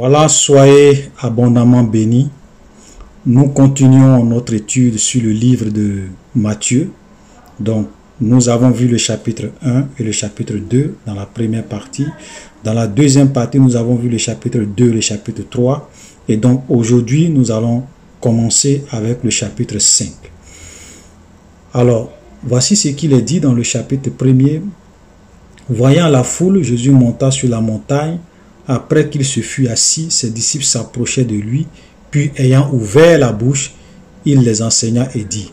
Voilà, soyez abondamment bénis. Nous continuons notre étude sur le livre de Matthieu. Donc, nous avons vu le chapitre 1 et le chapitre 2 dans la première partie. Dans la deuxième partie, nous avons vu le chapitre 2 et le chapitre 3. Et donc, aujourd'hui, nous allons commencer avec le chapitre 5. Alors, voici ce qu'il est dit dans le chapitre 1er. Voyant la foule, Jésus monta sur la montagne. Après qu'il se fut assis, ses disciples s'approchaient de lui, puis ayant ouvert la bouche, il les enseigna et dit.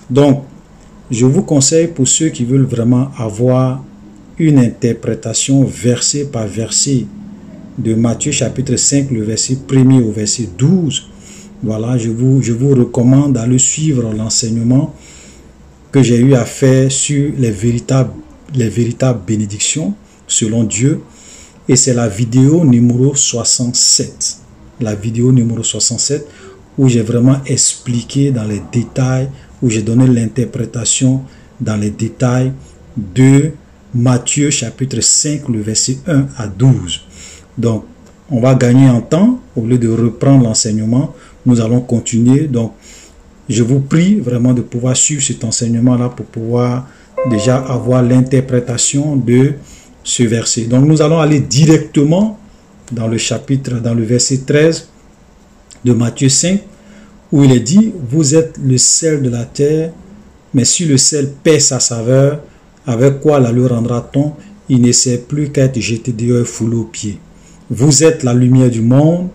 Donc, je vous conseille pour ceux qui veulent vraiment avoir une interprétation verset par verset de Matthieu chapitre 5, le verset 1er au verset 12. Voilà, je vous recommande d'aller suivre l'enseignement que j'ai eu à faire sur les véritables bénédictions selon Dieu. Et c'est la vidéo numéro 67. La vidéo numéro 67 où j'ai vraiment expliqué dans les détails, où j'ai donné l'interprétation dans les détails de Matthieu chapitre 5, le verset 1 à 12. Donc, on va gagner en temps. Au lieu de reprendre l'enseignement, nous allons continuer. Donc, je vous prie vraiment de pouvoir suivre cet enseignement-là pour pouvoir déjà avoir l'interprétation de ce verset. Donc, nous allons aller directement dans le chapitre, dans le verset 13 de Matthieu 5, où il est dit, « Vous êtes le sel de la terre, mais si le sel perd sa saveur, avec quoi la lui rendra-t-on? Il ne sert plus qu'à être jeté dehors et foulé aux pieds. Vous êtes la lumière du monde. »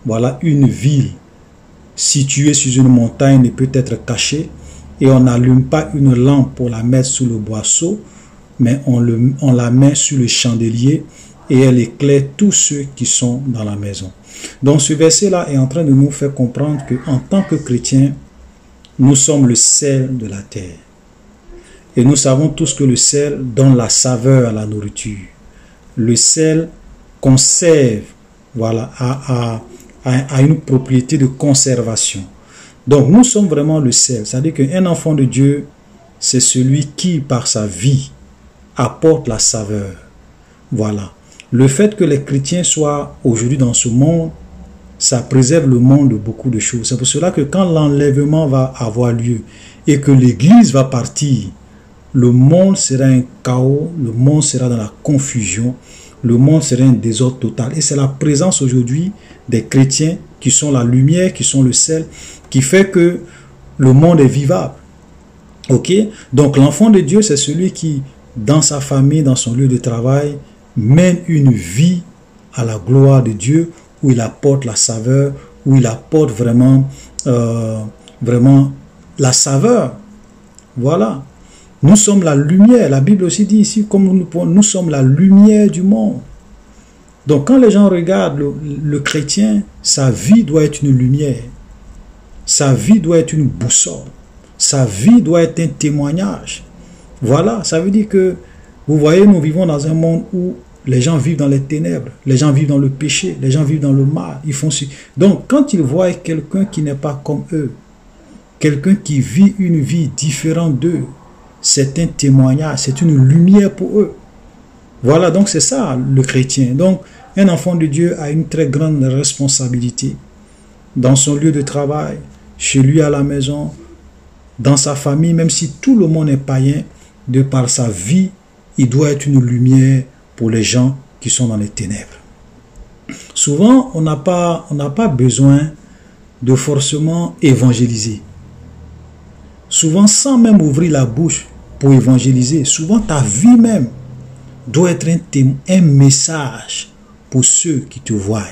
Voilà, une ville située sur une montagne ne peut être cachée, et on n'allume pas une lampe pour la mettre sous le boisseau, mais on la met sur le chandelier et elle éclaire tous ceux qui sont dans la maison. Donc ce verset-là est en train de nous faire comprendre qu'en tant que chrétiens, nous sommes le sel de la terre. Et nous savons tous que le sel donne la saveur à la nourriture. Le sel conserve, voilà, a une propriété de conservation. Donc nous sommes vraiment le sel. C'est-à-dire qu'un enfant de Dieu, c'est celui qui, par sa vie, apporte la saveur. Voilà. Le fait que les chrétiens soient aujourd'hui dans ce monde, ça préserve le monde de beaucoup de choses. C'est pour cela que quand l'enlèvement va avoir lieu et que l'Église va partir, le monde sera un chaos, le monde sera dans la confusion, le monde sera un désordre total. Et c'est la présence aujourd'hui des chrétiens qui sont la lumière, qui sont le sel, qui fait que le monde est vivable. Ok? Donc l'enfant de Dieu, c'est celui qui, dans sa famille, dans son lieu de travail, mène une vie à la gloire de Dieu, où il apporte la saveur, où il apporte vraiment la saveur. Voilà. Nous sommes la lumière. La Bible aussi dit ici, comme nous sommes la lumière du monde. Donc quand les gens regardent le chrétien, sa vie doit être une lumière. Sa vie doit être une boussole. Sa vie doit être un témoignage. Voilà, ça veut dire que, vous voyez, nous vivons dans un monde où les gens vivent dans les ténèbres, les gens vivent dans le péché, les gens vivent dans le mal. Donc, quand ils voient quelqu'un qui n'est pas comme eux, quelqu'un qui vit une vie différente d'eux, c'est un témoignage, c'est une lumière pour eux. Voilà, donc c'est ça le chrétien. Donc, un enfant de Dieu a une très grande responsabilité dans son lieu de travail, chez lui à la maison, dans sa famille, même si tout le monde est païen, de par sa vie, il doit être une lumière pour les gens qui sont dans les ténèbres. Souvent, on n'a pas besoin de forcément évangéliser. Souvent, sans même ouvrir la bouche pour évangéliser, souvent ta vie même doit être un message pour ceux qui te voient.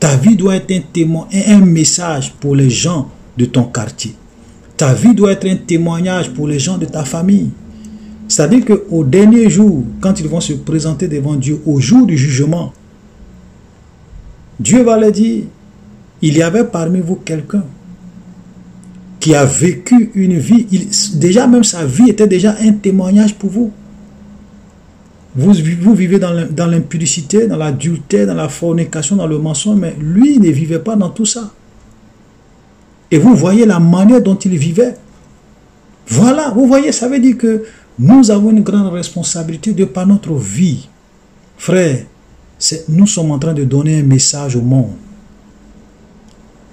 Ta vie doit être un message pour les gens de ton quartier. Ta vie doit être un témoignage pour les gens de ta famille. C'est-à-dire qu'au dernier jour, quand ils vont se présenter devant Dieu, au jour du jugement, Dieu va leur dire, il y avait parmi vous quelqu'un qui a vécu une vie, déjà même sa vie était déjà un témoignage pour vous. Vous vivez dans l'impudicité, dans l'adultère, dans la fornication, dans le mensonge, mais lui, il ne vivait pas dans tout ça. Et vous voyez la manière dont il vivait. Voilà, vous voyez, ça veut dire que nous avons une grande responsabilité de par notre vie. Frère, Nous sommes en train de donner un message au monde.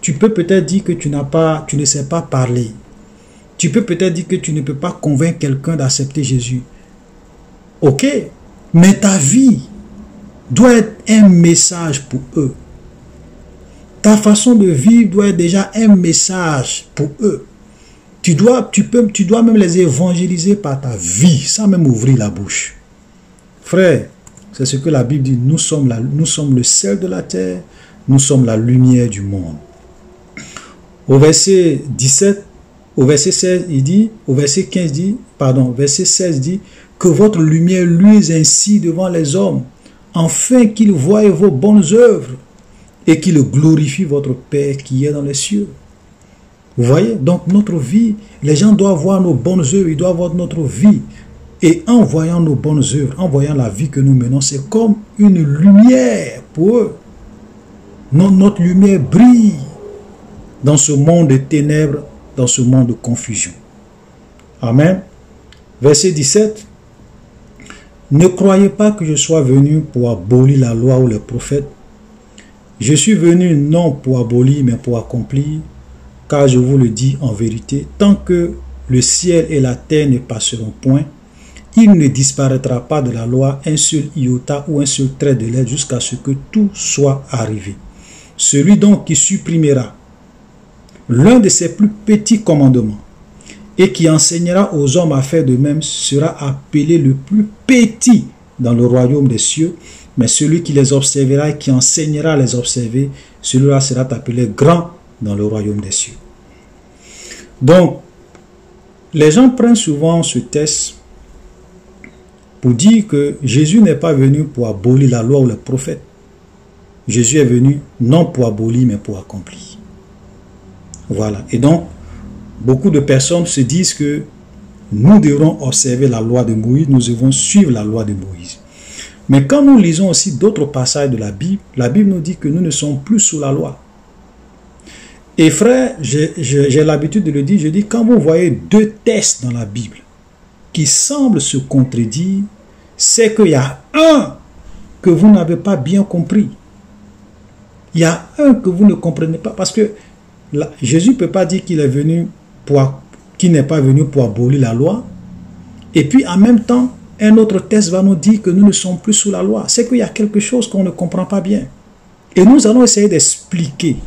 Tu peux peut-être dire que tu ne sais pas parler. Tu peux peut-être dire que tu ne peux pas convaincre quelqu'un d'accepter Jésus. Ok, mais ta vie doit être un message pour eux. Ta façon de vivre doit être déjà un message pour eux. Tu dois même les évangéliser par ta vie, sans même ouvrir la bouche. Frère, c'est ce que la Bible dit. Nous sommes le sel de la terre, nous sommes la lumière du monde. Au verset 16, verset 16 dit, que votre lumière luise ainsi devant les hommes, afin qu'ils voient vos bonnes œuvres et qu'ils glorifient votre Père qui est dans les cieux. Vous voyez? Donc notre vie, les gens doivent voir nos bonnes œuvres, ils doivent voir notre vie. Et en voyant nos bonnes œuvres, en voyant la vie que nous menons, c'est comme une lumière pour eux. Notre lumière brille dans ce monde de ténèbres, dans ce monde de confusion. Amen. Verset 17. Ne croyez pas que je sois venu pour abolir la loi ou les prophètes. Je suis venu non pour abolir, mais pour accomplir. Car je vous le dis en vérité, tant que le ciel et la terre ne passeront point, il ne disparaîtra pas de la loi un seul iota ou un seul trait de lettre jusqu'à ce que tout soit arrivé. Celui donc qui supprimera l'un de ses plus petits commandements et qui enseignera aux hommes à faire de même sera appelé le plus petit dans le royaume des cieux, mais celui qui les observera et qui enseignera à les observer, celui-là sera appelé grand dans le royaume des cieux. Donc, les gens prennent souvent ce texte pour dire que Jésus n'est pas venu pour abolir la loi ou les prophètes. Jésus est venu non pour abolir, mais pour accomplir. Voilà. Et donc, beaucoup de personnes se disent que nous devrons observer la loi de Moïse, nous devons suivre la loi de Moïse. Mais quand nous lisons aussi d'autres passages de la Bible nous dit que nous ne sommes plus sous la loi. Et frère, j'ai l'habitude de le dire, je dis, quand vous voyez deux textes dans la Bible qui semblent se contredire, c'est qu'il y a un que vous n'avez pas bien compris. Il y a un que vous ne comprenez pas, parce que Jésus ne peut pas dire qu'il est venu qu'il n'est pas venu pour abolir la loi. Et puis en même temps, un autre texte va nous dire que nous ne sommes plus sous la loi. C'est qu'il y a quelque chose qu'on ne comprend pas bien. Et nous allons essayer d'expliquer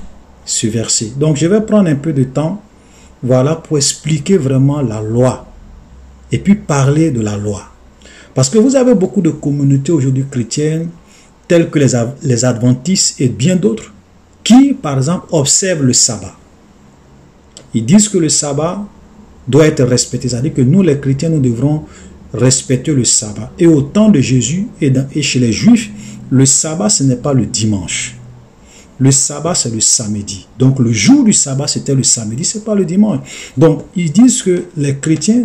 ce verset. Donc je vais prendre un peu de temps, voilà, pour expliquer vraiment la loi. Et puis parler de la loi. Parce que vous avez beaucoup de communautés aujourd'hui chrétiennes, telles que les adventistes et bien d'autres, qui, par exemple, observent le sabbat. Ils disent que le sabbat doit être respecté. C'est-à-dire que nous, les chrétiens, nous devrons respecter le sabbat. Et au temps de Jésus et chez les Juifs, le sabbat, ce n'est pas le dimanche. Le sabbat, c'est le samedi. Donc, le jour du sabbat, c'était le samedi, ce n'est pas le dimanche. Donc, ils disent que les chrétiens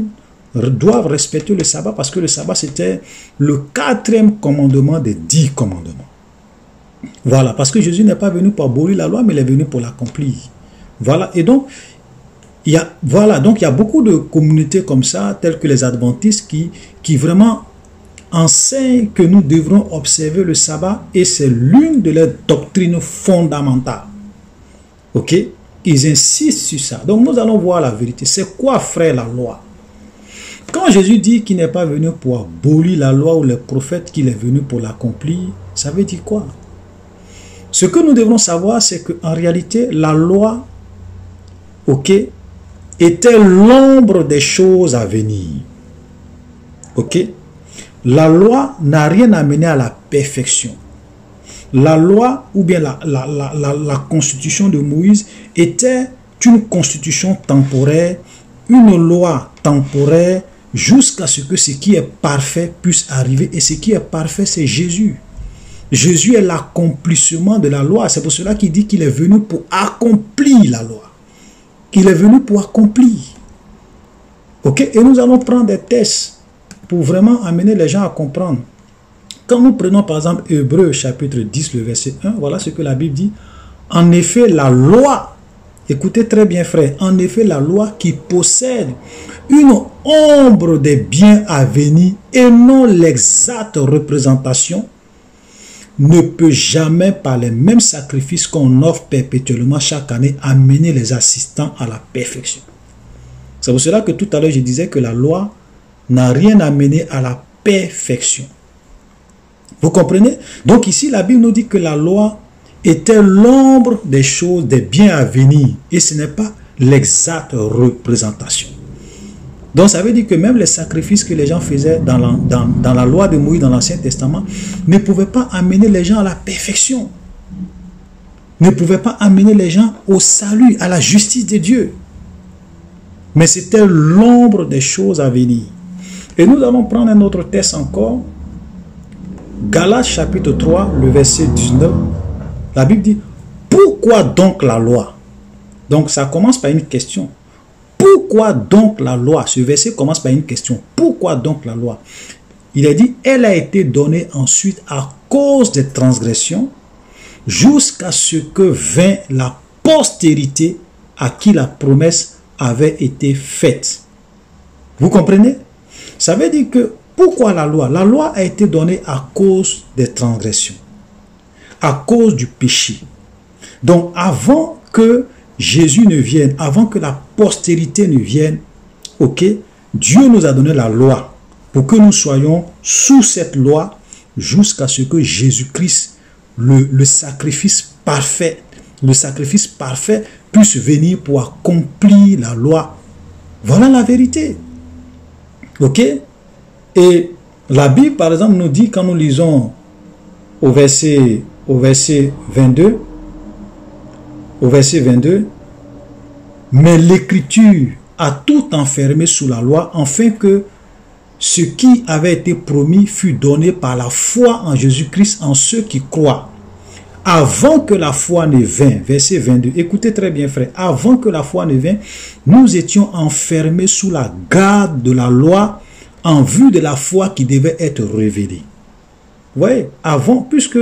doivent respecter le sabbat parce que le sabbat, c'était le 4e commandement des 10 commandements. Voilà, parce que Jésus n'est pas venu pour abolir la loi, mais il est venu pour l'accomplir. Voilà, et donc, il y a beaucoup de communautés comme ça, telles que les adventistes, qui vraiment enseignent que nous devrons observer le sabbat, et c'est l'une de leurs doctrines fondamentales. Ok? Ils insistent sur ça. Donc, nous allons voir la vérité. C'est quoi, frère, la loi? Quand Jésus dit qu'il n'est pas venu pour abolir la loi ou les prophètes, qu'il est venu pour l'accomplir, ça veut dire quoi? Ce que nous devons savoir, c'est qu'en réalité, la loi, ok, était l'ombre des choses à venir. Ok? La loi n'a rien amené à la perfection. La loi, ou bien la constitution de Moïse, était une constitution temporaire, une loi temporaire, jusqu'à ce que ce qui est parfait puisse arriver. Et ce qui est parfait, c'est Jésus. Jésus est l'accomplissement de la loi. C'est pour cela qu'il dit qu'il est venu pour accomplir la loi. Il est venu pour accomplir. Ok? Et nous allons prendre des tests pour vraiment amener les gens à comprendre. Quand nous prenons par exemple Hébreux chapitre 10, le verset 1, voilà ce que la Bible dit. En effet, la loi, écoutez très bien frère, en effet la loi qui possède une ombre des biens à venir et non l'exacte représentation, ne peut jamais, par les mêmes sacrifices qu'on offre perpétuellement chaque année, amener les assistants à la perfection. C'est pour cela que tout à l'heure, je disais que la loi n'a rien amené à la perfection. Vous comprenez? Donc ici, la Bible nous dit que la loi était l'ombre des choses, des biens à venir. Et ce n'est pas l'exacte représentation. Donc ça veut dire que même les sacrifices que les gens faisaient dans la loi de Moïse, dans l'Ancien Testament, ne pouvaient pas amener les gens à la perfection. Ne pouvaient pas amener les gens au salut, à la justice de Dieu. Mais c'était l'ombre des choses à venir. Et nous allons prendre un autre texte encore. Galates chapitre 3, le verset 19. La Bible dit, pourquoi donc la loi? Donc ça commence par une question. Pourquoi donc la loi? Ce verset commence par une question. Pourquoi donc la loi? Il est dit, elle a été donnée ensuite à cause des transgressions, jusqu'à ce que vint la postérité à qui la promesse avait été faite. Vous comprenez? Ça veut dire que, pourquoi la loi? La loi a été donnée à cause des transgressions, à cause du péché. Donc, avant que Jésus ne vienne, avant que la postérité ne vienne, ok, Dieu nous a donné la loi pour que nous soyons sous cette loi jusqu'à ce que Jésus-Christ, le sacrifice parfait puisse venir pour accomplir la loi. Voilà la vérité. Ok? Et la Bible, par exemple, nous dit, quand nous lisons au verset 22, mais l'Écriture a tout enfermé sous la loi, afin que ce qui avait été promis fût donné par la foi en Jésus-Christ en ceux qui croient. Avant que la foi ne vint, verset 22, écoutez très bien frère, avant que la foi ne vint, nous étions enfermés sous la garde de la loi en vue de la foi qui devait être révélée. Vous voyez, avant, puisque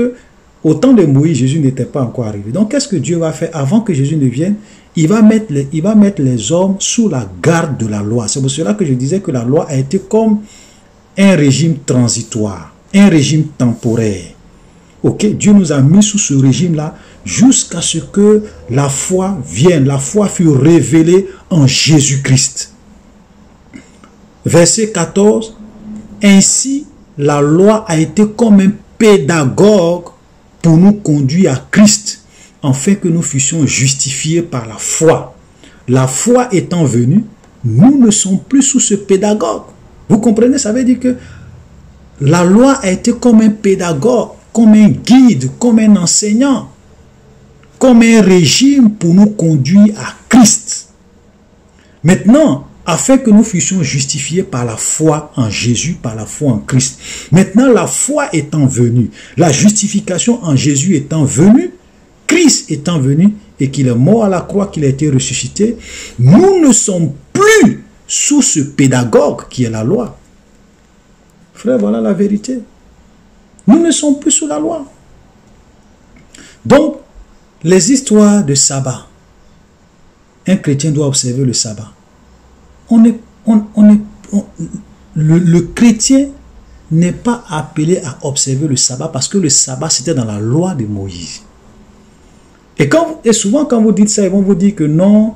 au temps de Moïse, Jésus n'était pas encore arrivé. Donc qu'est-ce que Dieu va faire avant que Jésus ne vienne? Il va mettre les hommes sous la garde de la loi. C'est pour cela que je disais que la loi a été comme un régime transitoire, un régime temporaire. Ok, Dieu nous a mis sous ce régime-là jusqu'à ce que la foi vienne. La foi fut révélée en Jésus-Christ. Verset 14. Ainsi, la loi a été comme un pédagogue pour nous conduire à Christ, afin que nous fussions justifiés par la foi. La foi étant venue, nous ne sommes plus sous ce pédagogue. Vous comprenez? Ça veut dire que la loi a été comme un pédagogue, comme un guide, comme un enseignant, comme un régime pour nous conduire à Christ. Maintenant, afin que nous fussions justifiés par la foi en Jésus, par la foi en Christ. Maintenant, la foi étant venue, la justification en Jésus étant venue, Christ étant venu et qu'il est mort à la croix, qu'il a été ressuscité, nous ne sommes plus sous ce pédagogue qui est la loi. Frère, voilà la vérité. Nous ne sommes plus sous la loi. Donc, les histoires de sabbat. Un chrétien doit observer le sabbat. Le chrétien n'est pas appelé à observer le sabbat parce que le sabbat c'était dans la loi de Moïse. Et souvent quand vous dites ça, ils vont vous dire que non,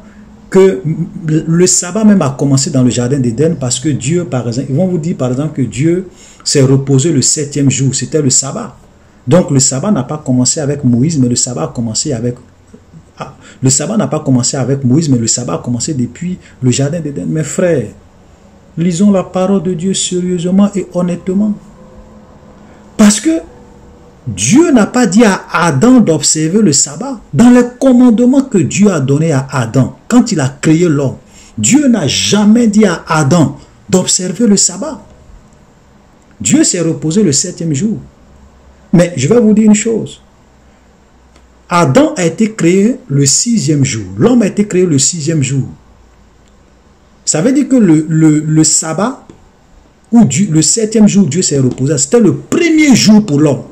que le sabbat même a commencé dans le jardin d'Éden parce que Dieu, par exemple, ils vont vous dire par exemple que Dieu s'est reposé le 7e jour, c'était le sabbat. Donc le sabbat n'a pas commencé avec Moïse, mais le sabbat a commencé avec... Le sabbat n'a pas commencé avec Moïse, mais le sabbat a commencé depuis le jardin d'Éden. Mes frères, lisons la parole de Dieu sérieusement et honnêtement. Parce que Dieu n'a pas dit à Adam d'observer le sabbat. Dans les commandements que Dieu a donnés à Adam, quand il a créé l'homme, Dieu n'a jamais dit à Adam d'observer le sabbat. Dieu s'est reposé le 7e jour. Mais je vais vous dire une chose. Adam a été créé le 6e jour. L'homme a été créé le 6e jour. Ça veut dire que le sabbat, ou le 7e jour, Dieu s'est reposé, c'était le premier jour pour l'homme.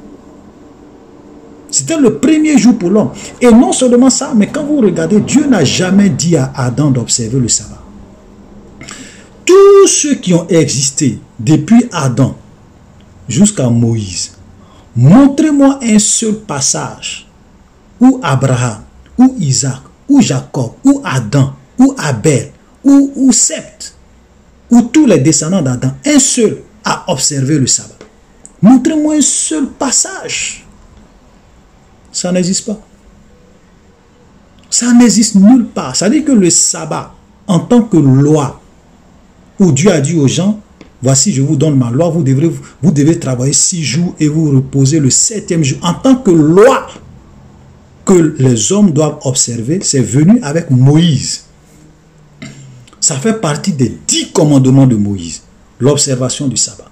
C'était le premier jour pour l'homme. Et non seulement ça, mais quand vous regardez, Dieu n'a jamais dit à Adam d'observer le sabbat. Tous ceux qui ont existé depuis Adam jusqu'à Moïse montrez-moi un seul passage où Abraham, ou Isaac, ou Jacob, ou Adam, ou Abel, ou Sept, ou tous les descendants d'Adam, un seul a observé le sabbat. Montrez-moi un seul passage. Ça n'existe pas. Ça n'existe nulle part. Ça veut dire que le sabbat, en tant que loi, où Dieu a dit aux gens, voici, je vous donne ma loi, vous devez travailler 6 jours et vous reposer le 7e jour. En tant que loi que les hommes doivent observer, c'est venu avec Moïse. Ça fait partie des 10 commandements de Moïse, l'observation du sabbat.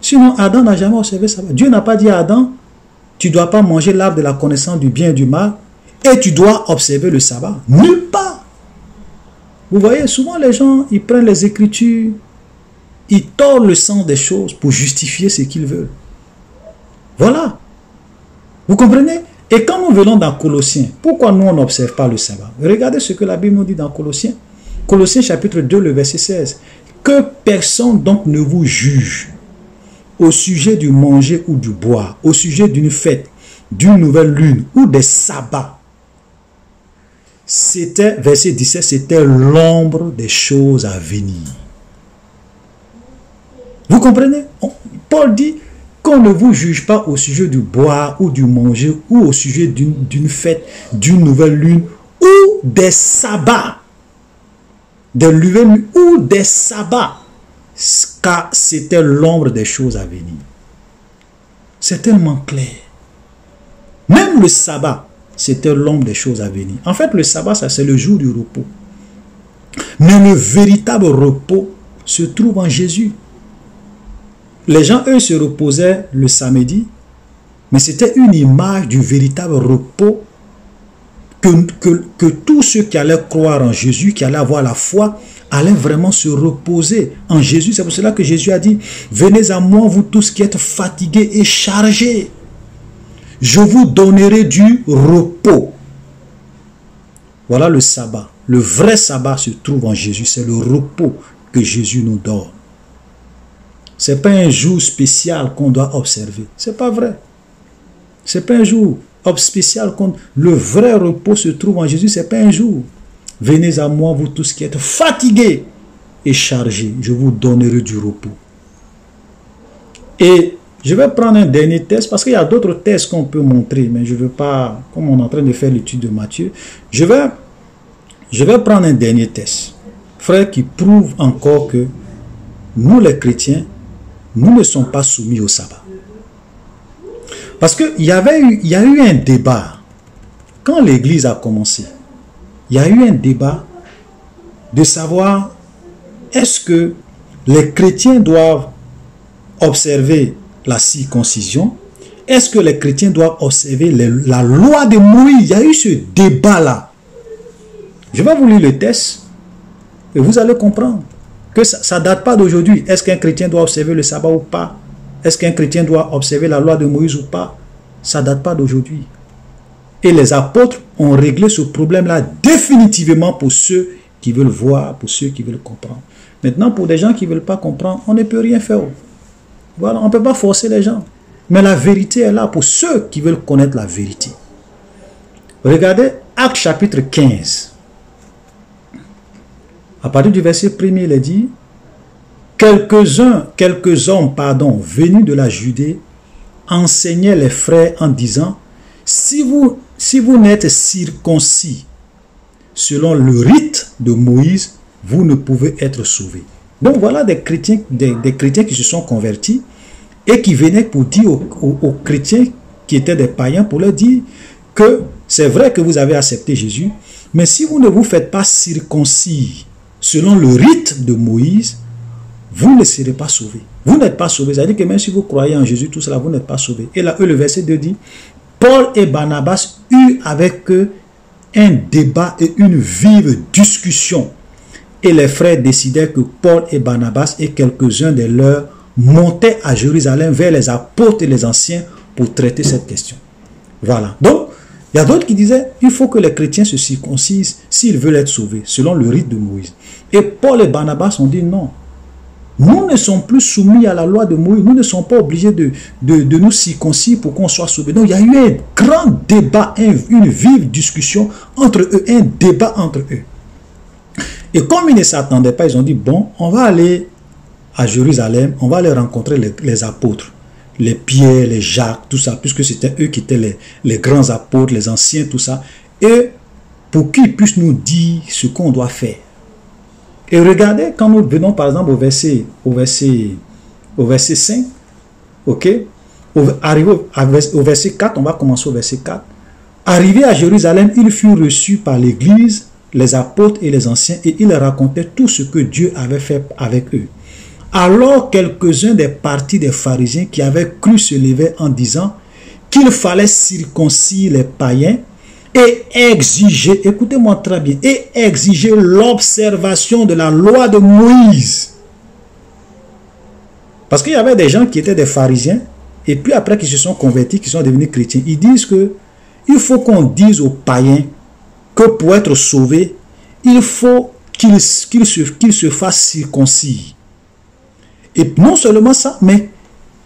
Sinon, Adam n'a jamais observé le sabbat. Dieu n'a pas dit à Adam, tu ne dois pas manger l'arbre de la connaissance du bien et du mal, et tu dois observer le sabbat. Nulle part. Vous voyez, souvent les gens, ils prennent les Écritures, ils tordent le sens des choses pour justifier ce qu'ils veulent. Voilà. Vous comprenez? Et quand nous venons dans Colossiens, pourquoi nous on n'observe pas le sabbat? Regardez ce que la Bible nous dit dans Colossiens. Colossiens chapitre 2, le verset 16. Que personne donc ne vous juge au sujet du manger ou du boire, au sujet d'une fête, d'une nouvelle lune ou des sabbats. C'était, verset 17, c'était l'ombre des choses à venir. Vous comprenez? Paul dit qu'on ne vous juge pas au sujet du boire ou du manger ou au sujet d'une fête, d'une nouvelle lune ou des sabbats. Des nouvelles ou des sabbats. Car c'était l'ombre des choses à venir. C'est tellement clair. Même le sabbat, c'était l'ombre des choses à venir. En fait, le sabbat, ça c'est le jour du repos. Mais le véritable repos se trouve en Jésus. Les gens, eux, se reposaient le samedi, mais c'était une image du véritable repos que tous ceux qui allaient croire en Jésus, qui allaient avoir la foi, allaient vraiment se reposer en Jésus. C'est pour cela que Jésus a dit, venez à moi, vous tous qui êtes fatigués et chargés. Je vous donnerai du repos. Voilà le sabbat. Le vrai sabbat se trouve en Jésus. C'est le repos que Jésus nous donne. Ce n'est pas un jour spécial qu'on doit observer. Ce n'est pas vrai. Ce n'est pas un jour spécial. Le vrai repos se trouve en Jésus. Ce n'est pas un jour. Venez à moi, vous tous qui êtes fatigués et chargés. Je vous donnerai du repos. Et je vais prendre un dernier test parce qu'il y a d'autres tests qu'on peut montrer. Mais je ne veux pas, comme on est en train de faire l'étude de Matthieu, je vais prendre un dernier test. Frère, qui prouve encore que nous les chrétiens, nous ne sommes pas soumis au sabbat. Parce qu'il y a eu un débat. Quand l'église a commencé, il y a eu un débat de savoir est-ce que les chrétiens doivent observer la circoncision? Est-ce que les chrétiens doivent observer la loi de Moïse? Il y a eu ce débat-là. Je vais vous lire le texte et vous allez comprendre que ça ne date pas d'aujourd'hui. Est-ce qu'un chrétien doit observer le sabbat ou pas? Est-ce qu'un chrétien doit observer la loi de Moïse ou pas? Ça ne date pas d'aujourd'hui. Et les apôtres ont réglé ce problème-là définitivement pour ceux qui veulent voir, pour ceux qui veulent comprendre. Maintenant, pour des gens qui ne veulent pas comprendre, on ne peut rien faire. Voilà, on ne peut pas forcer les gens. Mais la vérité est là pour ceux qui veulent connaître la vérité. Regardez Actes chapitre 15. À partir du verset 1er, il est dit, quelques hommes, venus de la Judée, enseignaient les frères en disant, si vous n'êtes circoncis selon le rite de Moïse, vous ne pouvez être sauvés. Donc voilà des chrétiens qui se sont convertis et qui venaient pour dire aux chrétiens qui étaient des païens, pour leur dire que c'est vrai que vous avez accepté Jésus, mais si vous ne vous faites pas circoncis selon le rite de Moïse, vous ne serez pas sauvés. Vous n'êtes pas sauvés. C'est-à-dire que même si vous croyez en Jésus, tout cela, vous n'êtes pas sauvés. Et là, le verset 2 dit, Paul et Barnabas eurent avec eux un débat et une vive discussion. Et les frères décidèrent que Paul et Barnabas et quelques-uns de leurs montaient à Jérusalem vers les apôtres et les anciens pour traiter cette question. Voilà. Donc, il y a d'autres qui disaient, il faut que les chrétiens se circoncisent s'ils veulent être sauvés, selon le rite de Moïse. Et Paul et Barnabas ont dit non. Nous ne sommes plus soumis à la loi de Moïse. Nous ne sommes pas obligés de nous circoncire pour qu'on soit sauvés. Donc, il y a eu un grand débat, une vive discussion entre eux, un débat entre eux. Et comme ils ne s'attendaient pas, ils ont dit, bon, on va aller à Jérusalem, on va aller rencontrer les apôtres, les Pierre, les Jacques, tout ça, puisque c'était eux qui étaient les grands apôtres, les anciens, tout ça. Et pour qu'ils puissent nous dire ce qu'on doit faire. Et regardez, quand nous venons par exemple au verset 5, ok, arrivé au verset 4, on va commencer au verset 4. Arrivé à Jérusalem, il fut reçu par l'église, les apôtres et les anciens, et il racontait tout ce que Dieu avait fait avec eux. Alors quelques-uns des partis des pharisiens qui avaient cru se levaient en disant qu'il fallait circoncire les païens et exiger, écoutez-moi très bien, et exiger l'observation de la loi de Moïse. Parce qu'il y avait des gens qui étaient des pharisiens, et puis après qui se sont convertis, qui sont devenus chrétiens, ils disent que il faut qu'on dise aux païens que pour être sauvé, il faut qu'ils se fassent circoncire. Et non seulement ça, mais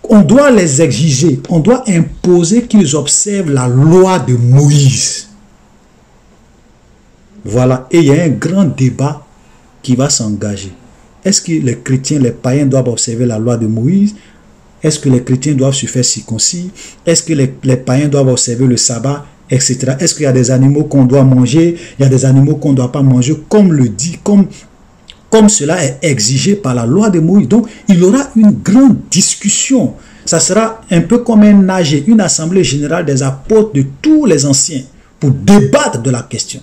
on doit les exiger, on doit imposer qu'ils observent la loi de Moïse. Voilà, et il y a un grand débat qui va s'engager. Est-ce que les chrétiens, les païens doivent observer la loi de Moïse? Est-ce que les chrétiens doivent se faire circoncire? Est-ce que les païens doivent observer le sabbat, etc. Est-ce qu'il y a des animaux qu'on doit manger? Il y a des animaux qu'on ne doit pas manger, comme le dit, comme cela est exigé par la loi de Moïse. Donc, il y aura une grande discussion. Ça sera un peu comme un AG, une assemblée générale des apôtres de tous les anciens pour débattre de la question.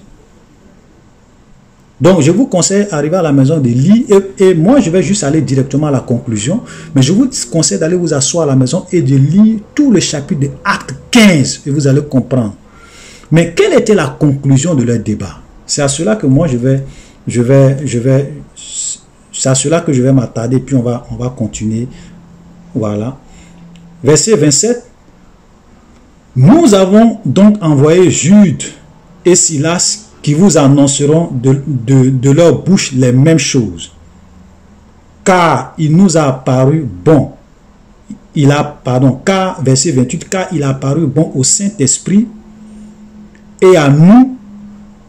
Donc, je vous conseille d'arriver à la maison de lire et moi, je vais juste aller directement à la conclusion. Mais je vous conseille d'aller vous asseoir à la maison et de lire tout le chapitre de Acte 15 et vous allez comprendre. Mais quelle était la conclusion de leur débat? C'est à cela que moi, c'est à cela que je vais m'attarder, puis on va continuer. Voilà. Verset 27. Nous avons donc envoyé Jude et Silas qui vous annonceront de leur bouche les mêmes choses. Car il nous a apparu bon. Car, verset 28, car il a apparu bon au Saint-Esprit et à nous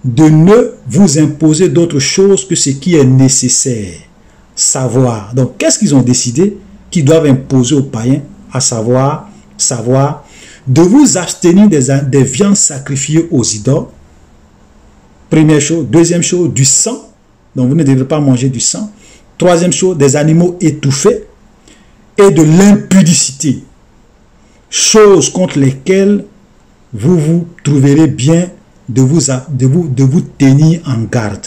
de ne vous imposer d'autre chose que ce qui est nécessaire. Savoir. Donc, qu'est-ce qu'ils ont décidé qu'ils doivent imposer aux païens? À savoir, de vous abstenir des viandes sacrifiées aux idoles. Première chose. Deuxième chose, du sang. Donc, vous ne devrez pas manger du sang. Troisième chose, des animaux étouffés. Et de l'impudicité. Choses contre lesquelles vous vous trouverez bien de vous tenir en garde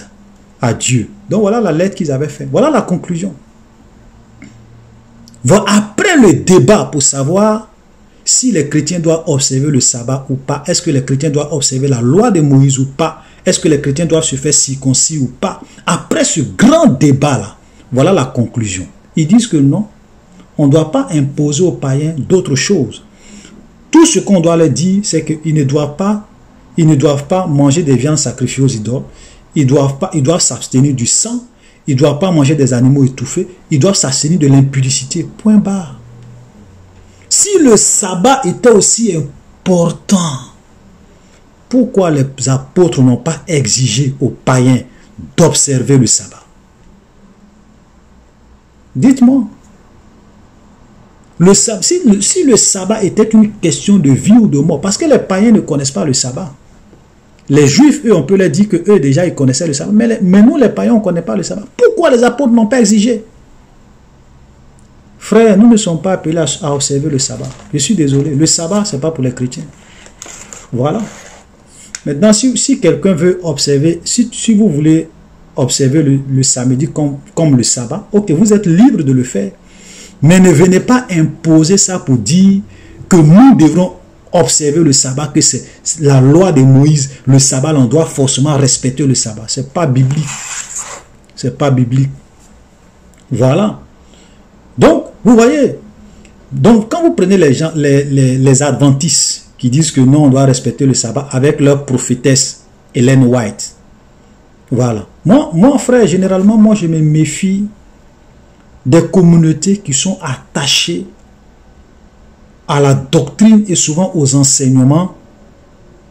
à Dieu. Donc, voilà la lettre qu'ils avaient faite. Voilà la conclusion. Après le débat pour savoir si les chrétiens doivent observer le sabbat ou pas, est-ce que les chrétiens doivent observer la loi de Moïse ou pas, est-ce que les chrétiens doivent se faire circoncire ou pas, après ce grand débat-là, voilà la conclusion. Ils disent que non, on ne doit pas imposer aux païens d'autres choses. Tout ce qu'on doit leur dire, c'est qu'ils ne doivent pas manger des viandes sacrifiées aux idoles, ils doivent s'abstenir du sang, ils ne doivent pas manger des animaux étouffés, ils doivent s'abstenir de l'impudicité. Point barre. Si le sabbat était aussi important, pourquoi les apôtres n'ont pas exigé aux païens d'observer le sabbat? Dites-moi. Si le sabbat était une question de vie ou de mort, parce que les païens ne connaissent pas le sabbat. Les juifs, eux, on peut leur dire qu'eux, déjà, ils connaissaient le sabbat. Mais nous, les païens, on ne connaît pas le sabbat. Pourquoi les apôtres n'ont pas exigé? Frères, nous ne sommes pas appelés à observer le sabbat. Je suis désolé. Le sabbat, ce n'est pas pour les chrétiens. Voilà. Maintenant, si quelqu'un veut observer, si vous voulez observer le samedi comme le sabbat, ok, vous êtes libre de le faire. Mais ne venez pas imposer ça pour dire que nous devrons observer le sabbat, que c'est la loi de Moïse, le sabbat, on doit forcément respecter le sabbat. Ce n'est pas biblique. Ce n'est pas biblique. Voilà. Donc, vous voyez, donc quand vous prenez les gens, les adventistes qui disent que non, on doit respecter le sabbat avec leur prophétesse Ellen White. Voilà. Moi, frère, généralement, moi, je me méfie des communautés qui sont attachées à la doctrine et souvent aux enseignements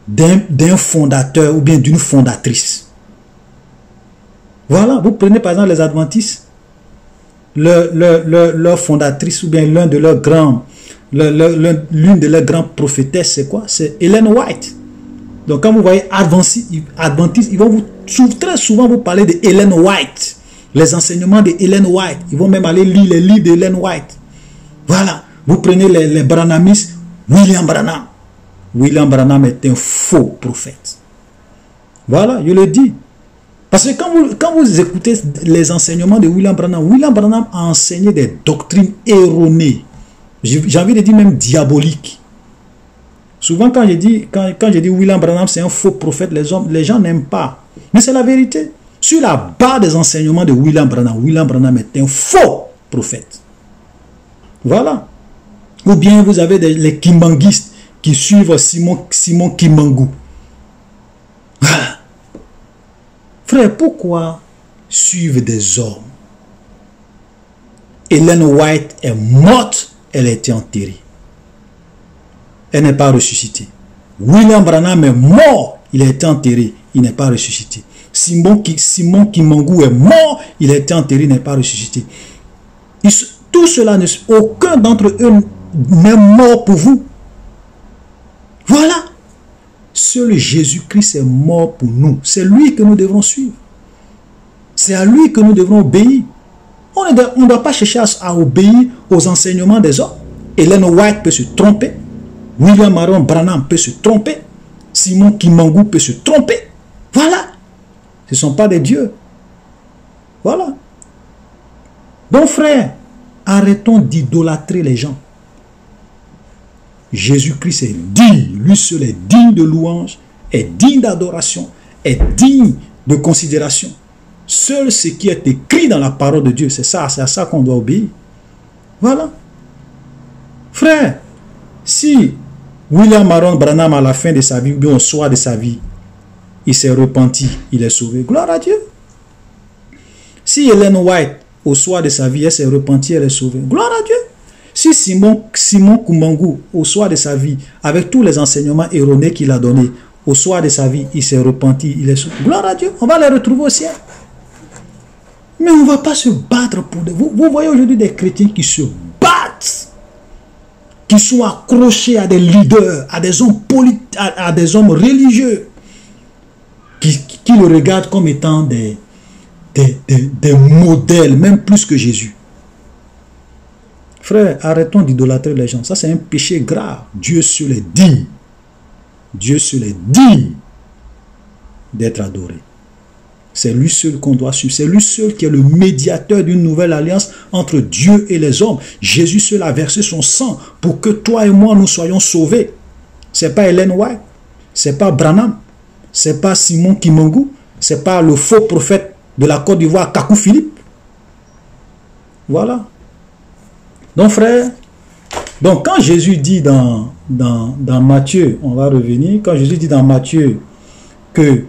d'un fondateur ou bien d'une fondatrice. Voilà, vous prenez par exemple les adventistes, leur fondatrice ou bien l'une de leurs grandes prophétesses, c'est quoi? C'est Ellen White. Donc quand vous voyez adventistes, ils vont très souvent vous parler de Ellen White, les enseignements de Ellen White. Ils vont même aller lire les livres de Ellen White. Voilà, vous prenez les Branhamistes, William Branham. William Branham est un faux prophète. Voilà, je le dis. Parce que quand vous écoutez les enseignements de William Branham a enseigné des doctrines erronées. J'ai envie de dire même diaboliques. Souvent quand je dis William Branham c'est un faux prophète, les gens n'aiment pas. Mais c'est la vérité. Sur la base des enseignements de William Branham est un faux prophète. Voilà. Ou bien vous avez les kimbanguistes qui suivent Simon Kimbangu. Voilà. Frère, pourquoi suivre des hommes? Ellen White est morte, elle a été enterrée. Elle n'est pas ressuscitée. William Branham est mort, il a été enterré, il n'est pas ressuscité. Simon Kimbangu est mort, il a été enterré, il n'est pas ressuscité. Tout cela, aucun d'entre eux n'est mort pour vous. Voilà. Seul Jésus-Christ est mort pour nous. C'est lui que nous devrons suivre. C'est à lui que nous devrons obéir. On ne doit pas chercher à obéir aux enseignements des hommes. Ellen White peut se tromper. William Branham peut se tromper. Simon Kimbangu peut se tromper. Voilà. Ce ne sont pas des dieux. Voilà. Donc frère, arrêtons d'idolâtrer les gens. Jésus-Christ est digne, lui seul est digne de louange, est digne d'adoration, est digne de considération. Seul ce qui est écrit dans la parole de Dieu, c'est à ça qu'on doit obéir. Voilà. Frère, si William Branham à la fin de sa vie, ou bien au soir de sa vie, il s'est repenti, il est sauvé, gloire à Dieu. Si Ellen White, au soir de sa vie, elle s'est repentie, elle est sauvée, gloire à Dieu. Si Simon Kimbangu, au soir de sa vie, avec tous les enseignements erronés qu'il a donnés, au soir de sa vie, il s'est repenti, il est sauvé. Gloire à Dieu, on va les retrouver au ciel. Mais on ne va pas se battre pour des... Vous voyez aujourd'hui des chrétiens qui se battent, qui sont accrochés à des leaders, à des hommes politiques, à des hommes religieux, qui le regardent comme étant des modèles, même plus que Jésus. Frère, arrêtons d'idolâtrer les gens. Ça, c'est un péché grave. Dieu seul est digne. Dieu seul est digne d'être adoré. C'est lui seul qu'on doit suivre. C'est lui seul qui est le médiateur d'une nouvelle alliance entre Dieu et les hommes. Jésus seul a versé son sang pour que toi et moi, nous soyons sauvés. Ce n'est pas Ellen White. Ce n'est pas Branham. Ce n'est pas Simon Kimbangu. Ce n'est pas le faux prophète de la Côte d'Ivoire, Kakou Philippe. Voilà. Donc frère, quand Jésus dit dans Matthieu, on va revenir, quand Jésus dit dans Matthieu que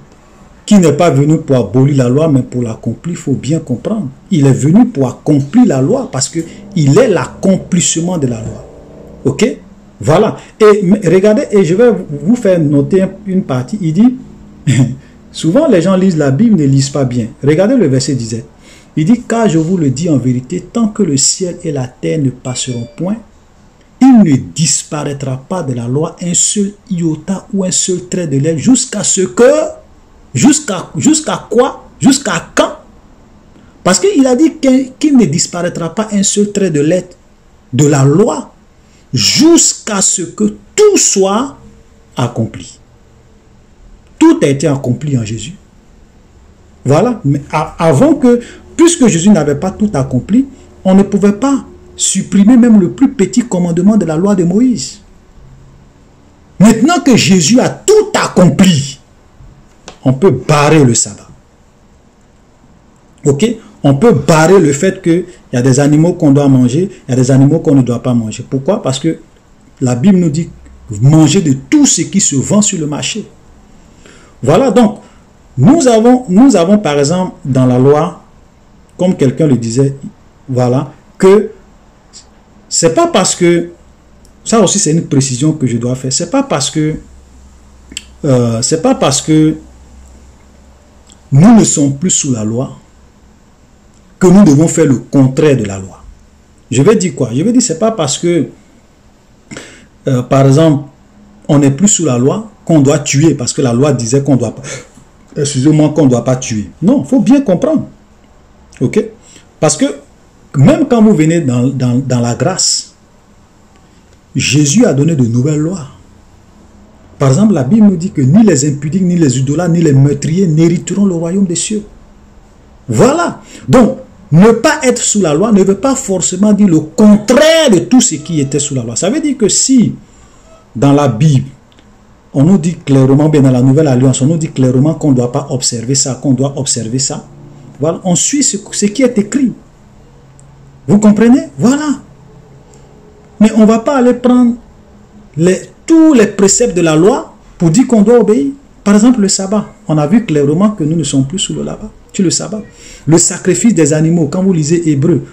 qui n'est pas venu pour abolir la loi mais pour l'accomplir, il faut bien comprendre. Il est venu pour accomplir la loi parce qu'il est l'accomplissement de la loi. Ok? Voilà. Et regardez, et je vais vous faire noter une partie. Il dit, souvent les gens lisent la Bible, ne lisent pas bien. Regardez le verset 17. Il dit, car je vous le dis en vérité, tant que le ciel et la terre ne passeront point, il ne disparaîtra pas de la loi un seul iota ou un seul trait de lettre jusqu'à ce que, jusqu'à quoi? Jusqu'à quand? Parce qu'il a dit qu'il ne disparaîtra pas un seul trait de lettre de la loi jusqu'à ce que tout soit accompli. Tout a été accompli en Jésus. Voilà. Mais avant que, puisque Jésus n'avait pas tout accompli, on ne pouvait pas supprimer même le plus petit commandement de la loi de Moïse. Maintenant que Jésus a tout accompli, on peut barrer le sabbat. Ok? On peut barrer le fait qu'il y a des animaux qu'on doit manger, il y a des animaux qu'on ne doit pas manger. Pourquoi? Parce que la Bible nous dit manger de tout ce qui se vend sur le marché. Voilà, donc, nous avons par exemple dans la loi, comme quelqu'un le disait, voilà, que c'est pas parce que, ça aussi c'est une précision que je dois faire, c'est pas parce que nous ne sommes plus sous la loi que nous devons faire le contraire de la loi. Je vais dire quoi? Je vais dire c'est pas parce que par exemple on n'est plus sous la loi qu'on doit tuer parce que la loi disait qu'on doit pas, excusez-moi, qu'on doit pas tuer. Non, il faut bien comprendre. Ok? Parce que même quand vous venez dans la grâce, Jésus a donné de nouvelles lois. Par exemple, la Bible nous dit que ni les impudiques, ni les idolâtres, ni les meurtriers n'hériteront le royaume des cieux. Voilà. Donc, ne pas être sous la loi ne veut pas forcément dire le contraire de tout ce qui était sous la loi. Ça veut dire que si, dans la Bible, on nous dit clairement, bien dans la Nouvelle Alliance, on nous dit clairement qu'on ne doit pas observer ça, qu'on doit observer ça, voilà, on suit ce qui est écrit. Vous comprenez? Voilà. Mais on ne va pas aller prendre tous les préceptes de la loi pour dire qu'on doit obéir. Par exemple, le sabbat. On a vu clairement que nous ne sommes plus sous le sabbat. Le sacrifice des animaux, quand vous lisez Hébreu,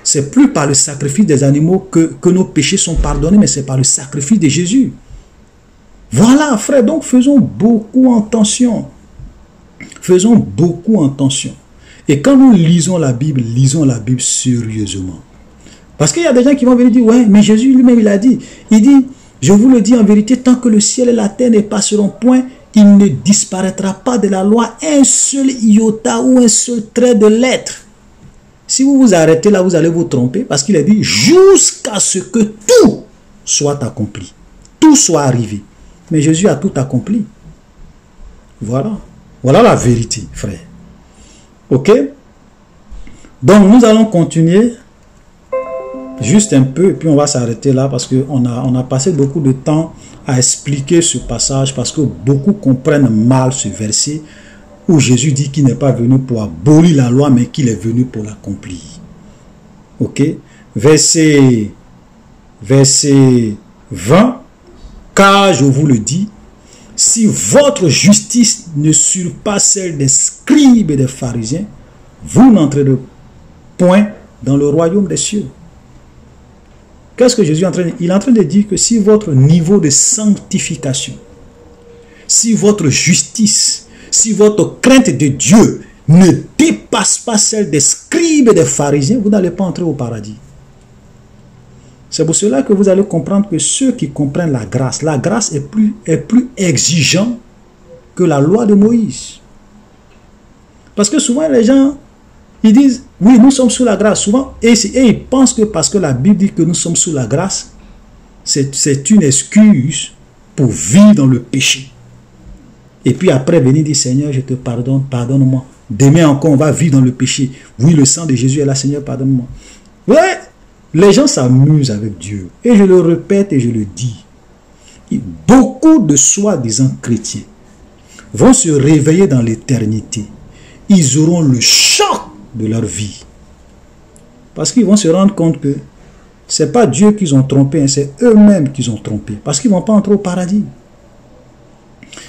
c'est plus par le sacrifice des animaux que nos péchés sont pardonnés, mais c'est par le sacrifice de Jésus. Voilà, frère, donc faisons beaucoup attention. Faisons beaucoup attention. Et quand nous lisons la Bible sérieusement. Parce qu'il y a des gens qui vont venir dire, ouais, mais Jésus lui-même, il a dit, je vous le dis en vérité, tant que le ciel et la terre ne passeront point, il ne disparaîtra pas de la loi un seul iota ou un seul trait de lettre. Si vous vous arrêtez là, vous allez vous tromper, parce qu'il a dit, jusqu'à ce que tout soit accompli. Tout soit arrivé. Mais Jésus a tout accompli. Voilà. Voilà la vérité, frère. Ok? Donc, nous allons continuer juste un peu, et puis on va s'arrêter là, parce qu'on a passé beaucoup de temps à expliquer ce passage, parce que beaucoup comprennent mal ce verset, où Jésus dit qu'il n'est pas venu pour abolir la loi, mais qu'il est venu pour l'accomplir. Ok? Verset 20. Car je vous le dis, si votre justice ne surpasse celle des scribes et des pharisiens, vous n'entrerez point dans le royaume des cieux. Qu'est-ce que Jésus est en train de dire? Il est en train de dire que si votre niveau de sanctification, si votre justice, si votre crainte de Dieu ne dépasse pas celle des scribes et des pharisiens, vous n'allez pas entrer au paradis. C'est pour cela que vous allez comprendre que ceux qui comprennent la grâce est plus exigeant que la loi de Moïse. Parce que souvent les gens, ils disent, oui, nous sommes sous la grâce. Souvent, et ils pensent que parce que la Bible dit que nous sommes sous la grâce, c'est une excuse pour vivre dans le péché. Et puis après, venir dire, Seigneur, je te pardonne, pardonne-moi. Demain encore, on va vivre dans le péché. Oui, le sang de Jésus est là, Seigneur, pardonne-moi. Ouais, les gens s'amusent avec Dieu. Et je le répète et je le dis. Beaucoup de soi-disant chrétiens vont se réveiller dans l'éternité. Ils auront le choc de leur vie. Parce qu'ils vont se rendre compte que ce n'est pas Dieu qu'ils ont trompé, c'est eux-mêmes qu'ils ont trompé. Parce qu'ils ne vont pas entrer au paradis.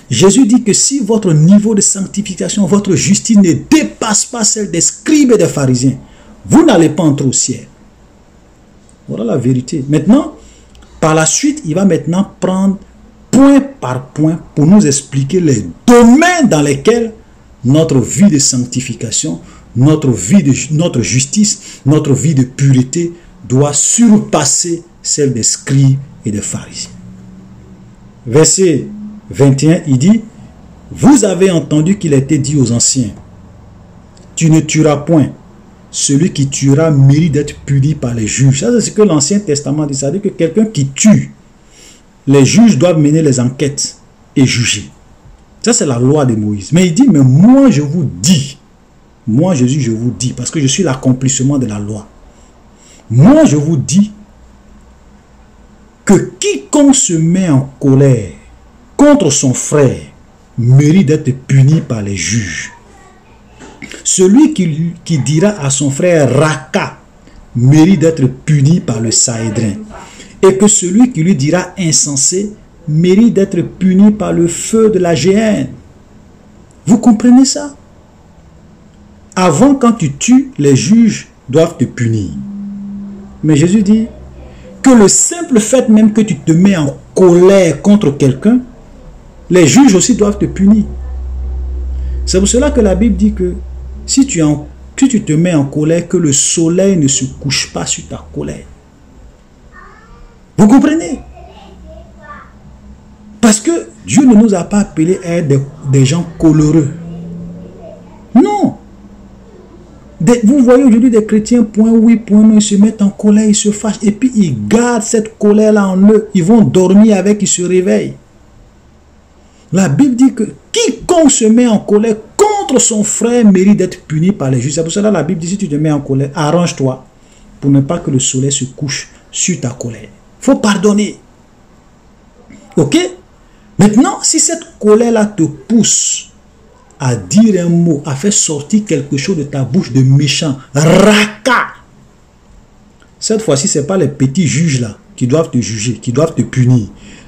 Jésus dit que si votre niveau de sanctification, votre justice ne dépasse pas celle des scribes et des pharisiens, vous n'allez pas entrer au ciel. Voilà la vérité. Maintenant, par la suite, il va maintenant prendre point par point pour nous expliquer les domaines dans lesquels notre vie de sanctification, notre justice, notre vie de pureté doit surpasser celle des scribes et des pharisiens. Verset 21, il dit, vous avez entendu qu'il a été dit aux anciens, tu ne tueras point. Celui qui tuera mérite d'être puni par les juges. Ça, c'est ce que l'Ancien Testament dit. Ça veut dire que quelqu'un qui tue, les juges doivent mener les enquêtes et juger. Ça, c'est la loi de Moïse. Mais il dit, mais moi, je vous dis, moi, Jésus, je vous dis, parce que je suis l'accomplissement de la loi. Moi, je vous dis que quiconque se met en colère contre son frère mérite d'être puni par les juges. Celui qui dira à son frère Raka mérite d'être puni par le Sahédrin. Et que celui qui lui dira insensé mérite d'être puni par le feu de la géhenne. Vous comprenez ça? Avant, quand tu tues, les juges doivent te punir. Mais Jésus dit que le simple fait même que tu te mets en colère contre quelqu'un, les juges aussi doivent te punir. C'est pour cela que la Bible dit que si tu te mets en colère, que le soleil ne se couche pas sur ta colère. Vous comprenez? Parce que Dieu ne nous a pas appelés à être des gens coloreux. Non. Vous voyez aujourd'hui des chrétiens, point oui, point non, ils se mettent en colère, ils se fâchent, et puis ils gardent cette colère-là en eux. Ils vont dormir avec, ils se réveillent. La Bible dit que quiconque se met en colère contre son frère mérite d'être puni par les juges. C'est pour cela que la Bible dit, si tu te mets en colère, arrange-toi pour ne pas que le soleil se couche sur ta colère. Il faut pardonner. Ok? Maintenant, si cette colère-là te pousse à dire un mot, à faire sortir quelque chose de ta bouche de méchant, raka, cette fois-ci, ce n'est pas les petits juges là qui doivent te juger, qui doivent te punir.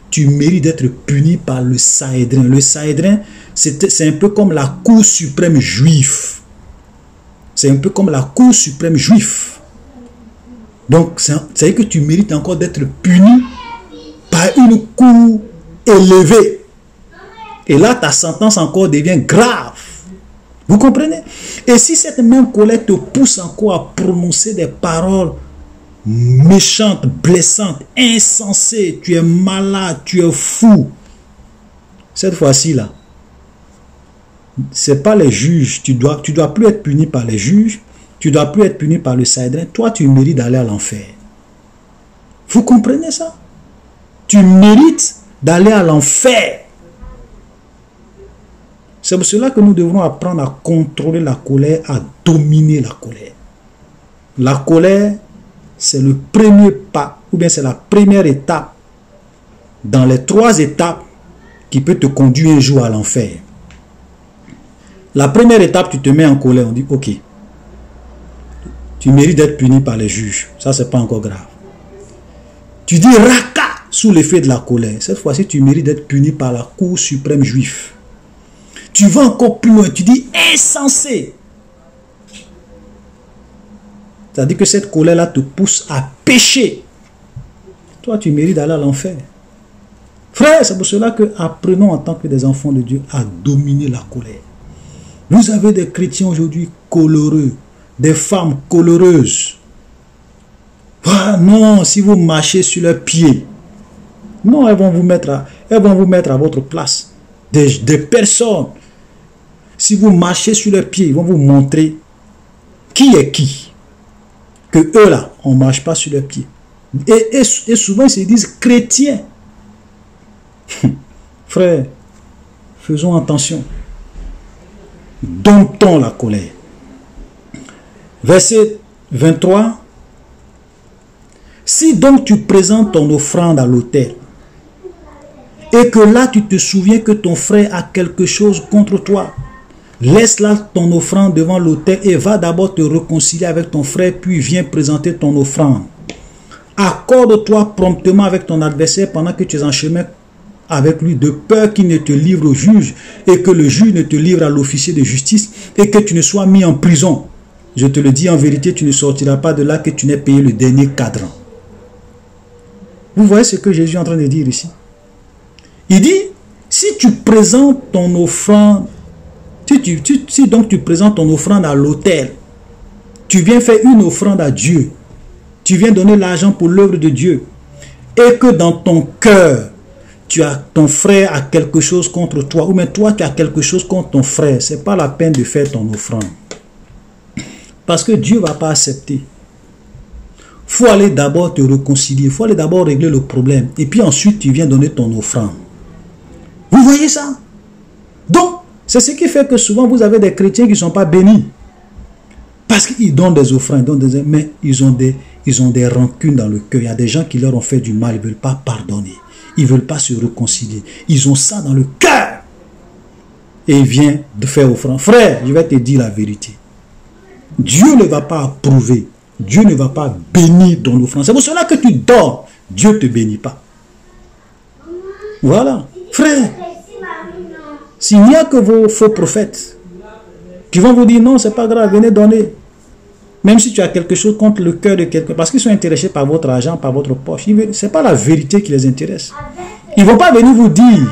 Tu mérites d'être puni par le Sanhédrin. Le Sanhédrin, c'est un peu comme la Cour suprême juive. C'est un peu comme la Cour suprême juive. Donc, c'est que tu mérites encore d'être puni par une cour élevée. Et là, ta sentence encore devient grave. Vous comprenez? Et si cette même colère te pousse encore à prononcer des paroles méchante, blessante, insensée, tu es malade, tu es fou. Cette fois-ci là, c'est pas les juges, tu dois plus être puni par les juges, tu dois plus être puni par le Sanhédrin, toi tu mérites d'aller à l'enfer. Vous comprenez ça? Tu mérites d'aller à l'enfer. C'est pour cela que nous devrons apprendre à contrôler la colère, à dominer la colère. La colère, c'est le premier pas, ou bien c'est la première étape dans les 3 étapes qui peut te conduire un jour à l'enfer. La première étape, tu te mets en colère, on dit ok, tu mérites d'être puni par les juges, ça c'est pas encore grave. Tu dis raka sous l'effet de la colère, cette fois-ci tu mérites d'être puni par la Cour suprême juive. Tu vas encore plus loin, tu dis insensé. C'est-à-dire que cette colère-là te pousse à pécher. Toi, tu mérites d'aller à l'enfer. Frère, c'est pour cela que apprenons en tant que des enfants de Dieu à dominer la colère. Vous avez des chrétiens aujourd'hui coloreux, des femmes coloreuses. Ah non, si vous marchez sur leurs pieds, non, elles vont vous mettre à votre place. Des personnes, si vous marchez sur leurs pieds, ils vont vous montrer qui est qui. Que eux là, on ne marche pas sur leurs pieds. Et souvent ils se disent chrétiens. Frère, faisons attention. Domptons la colère. Verset 23. Si donc tu présentes ton offrande à l'autel, et que là tu te souviens que ton frère a quelque chose contre toi, laisse là ton offrande devant l'autel et va d'abord te réconcilier avec ton frère, puis viens présenter ton offrande. Accorde-toi promptement avec ton adversaire pendant que tu es en chemin avec lui, de peur qu'il ne te livre au juge et que le juge ne te livre à l'officier de justice et que tu ne sois mis en prison. Je te le dis en vérité, tu ne sortiras pas de là que tu n'aies payé le dernier cadran. Vous voyez ce que Jésus est en train de dire ici? Il dit, si tu présentes ton offrande, si donc tu présentes ton offrande à l'autel, tu viens faire une offrande à Dieu, tu viens donner l'argent pour l'œuvre de Dieu, et que dans ton cœur, ton frère a quelque chose contre toi, ou même toi tu as quelque chose contre ton frère, ce n'est pas la peine de faire ton offrande. Parce que Dieu ne va pas accepter. Il faut aller d'abord te réconcilier, il faut aller d'abord régler le problème, et puis ensuite tu viens donner ton offrande. Vous voyez ça? Donc, c'est ce qui fait que souvent vous avez des chrétiens qui ne sont pas bénis. Parce qu'ils donnent des offrandes, mais ils ont des rancunes dans le cœur. Il y a des gens qui leur ont fait du mal, ils ne veulent pas pardonner. Ils ne veulent pas se réconcilier. Ils ont ça dans le cœur. Et ils viennent de faire offrande. Frère, je vais te dire la vérité. Dieu ne va pas approuver. Dieu ne va pas bénir ton offrande. C'est pour cela que tu dors. Dieu ne te bénit pas. Voilà. Frère, s'il n'y a que vos faux prophètes qui vont vous dire non, c'est pas grave, venez donner. Même si tu as quelque chose contre le cœur de quelqu'un, parce qu'ils sont intéressés par votre argent, par votre poche. Ce n'est pas la vérité qui les intéresse. Ils ne vont pas venir vous dire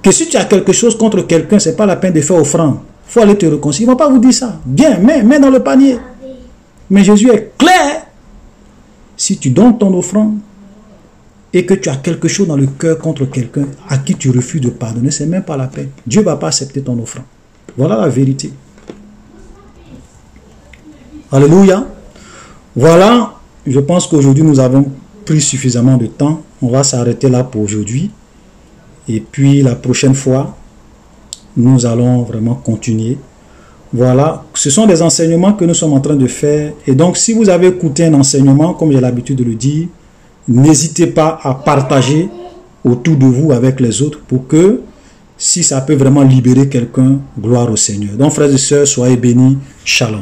que si tu as quelque chose contre quelqu'un, ce n'est pas la peine de faire offrande. Il faut aller te réconcilier. Ils ne vont pas vous dire ça. Bien, mets dans le panier. Mais Jésus est clair. Si tu donnes ton offrande et que tu as quelque chose dans le cœur contre quelqu'un à qui tu refuses de pardonner, ce n'est même pas la peine. Dieu ne va pas accepter ton offrande. Voilà la vérité. Alléluia. Voilà, je pense qu'aujourd'hui nous avons pris suffisamment de temps. On va s'arrêter là pour aujourd'hui. Et puis la prochaine fois, nous allons vraiment continuer. Voilà, ce sont des enseignements que nous sommes en train de faire. Et donc, si vous avez écouté un enseignement, comme j'ai l'habitude de le dire, n'hésitez pas à partager autour de vous avec les autres pour que, si ça peut vraiment libérer quelqu'un, gloire au Seigneur. Donc, frères et sœurs, soyez bénis. Shalom.